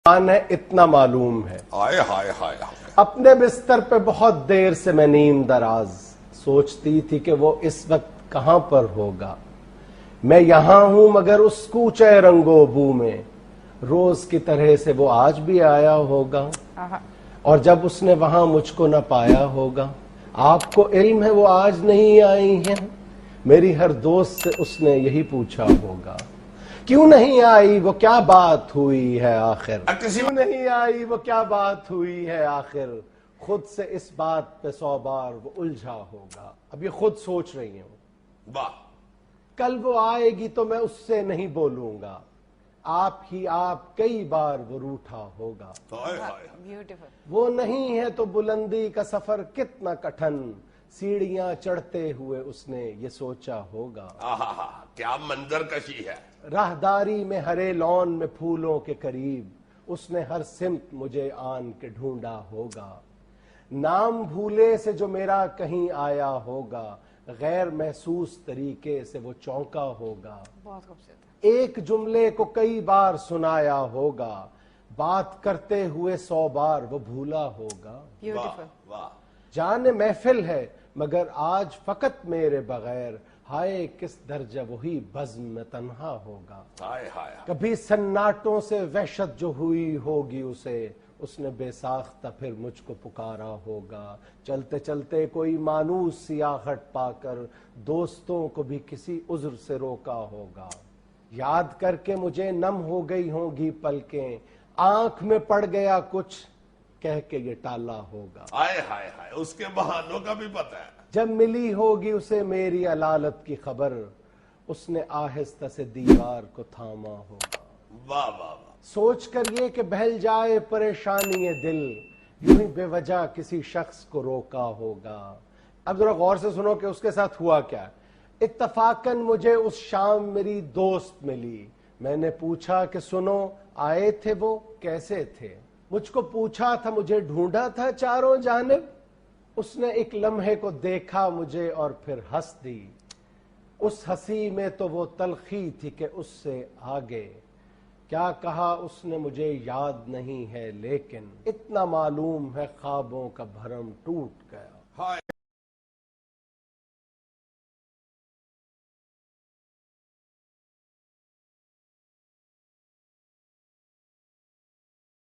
ہے اتنا معلوم ہے. ہائے ہائے ہائے. اپنے بستر پہ بہت دیر سے میں نیم دراز سوچتی تھی کہ وہ اس وقت کہاں پر ہوگا. میں یہاں ہوں مگر اس کوچے رنگو بو میں روز کی طرح سے وہ آج بھی آیا ہوگا. اور جب اس نے وہاں مجھ کو نہ پایا ہوگا. آپ کو علم ہے وہ آج نہیں آئی ہیں. میری ہر دوست سے اس نے یہی پوچھا ہوگا کیوں نہیں آئی وہ کیا بات ہوئی ہے آخر. کیوں نہیں آئی وہ کیا بات ہوئی ہے آخر. خود سے اس بات پہ 100 بار وہ الجھا ہوگا. اب یہ خود سوچ رہی ہوں. واہ. کل وہ آئے گی تو میں اس سے نہیں بولوں گا. آپ ہی آپ کئی بار وہ روٹھا ہوگا. وہ نہیں ہے تو بلندی کا سفر کتنا کٹھن سیڑھیاں چڑھتے ہوئے اس نے یہ سوچا ہوگا. کیا منظر کشی ہے. راہداری میں ہرے لون میں پھولوں کے قریب اس نے ہر سمت مجھے آن کے ڈھونڈا ہوگا. نام بھولے سے جو میرا کہیں آیا ہوگا غیر محسوس طریقے سے وہ چونکا ہوگا. بہت خوبصورت. ایک جملے کو کئی بار سنایا ہوگا بات کرتے ہوئے 100 بار وہ بھولا ہوگا. جان محفل ہے مگر آج فقط میرے بغیر ہائے کس درجہ وہی بزم میں تنہا ہوگا. کبھی سناٹوں سے وحشت جو ہوئی ہوگی اسے اس نے بے ساختہ پھر مجھ کو پکارا ہوگا. چلتے چلتے کوئی مانوس سیاہٹ پا کر دوستوں کو بھی کسی عذر سے روکا ہوگا. یاد کر کے مجھے نم ہو گئی ہوں گی پلکیں آنکھ میں پڑ گیا کچھ کہہ کے یہ ٹالا ہوگا. ہائے ہائے ہائے. اس کے بہانوں کا بھی پتہ ہے. جب ملی ہوگی اسے میری علالت کی خبر اس نے آہستہ سے دیوار کو تھاما ہوگا. واہ واہ واہ. سوچ کر یہ کہ بہل جائے پریشانی دل یوں ہی بے وجہ کسی شخص کو روکا ہوگا. اب ذرا غور سے سنو کہ اس کے ساتھ ہوا کیا. اتفاقاً مجھے اس شام میری دوست ملی. میں نے پوچھا کہ سنو آئے تھے وہ کیسے تھے. مجھ کو پوچھا تھا مجھے ڈھونڈا تھا چاروں جانب. اس نے ایک لمحے کو دیکھا مجھے اور پھر ہنس دی. اس ہنسی میں تو وہ تلخی تھی کہ اس سے آگے کیا کہا اس نے مجھے یاد نہیں ہے لیکن اتنا معلوم ہے خوابوں کا بھرم ٹوٹ گیا.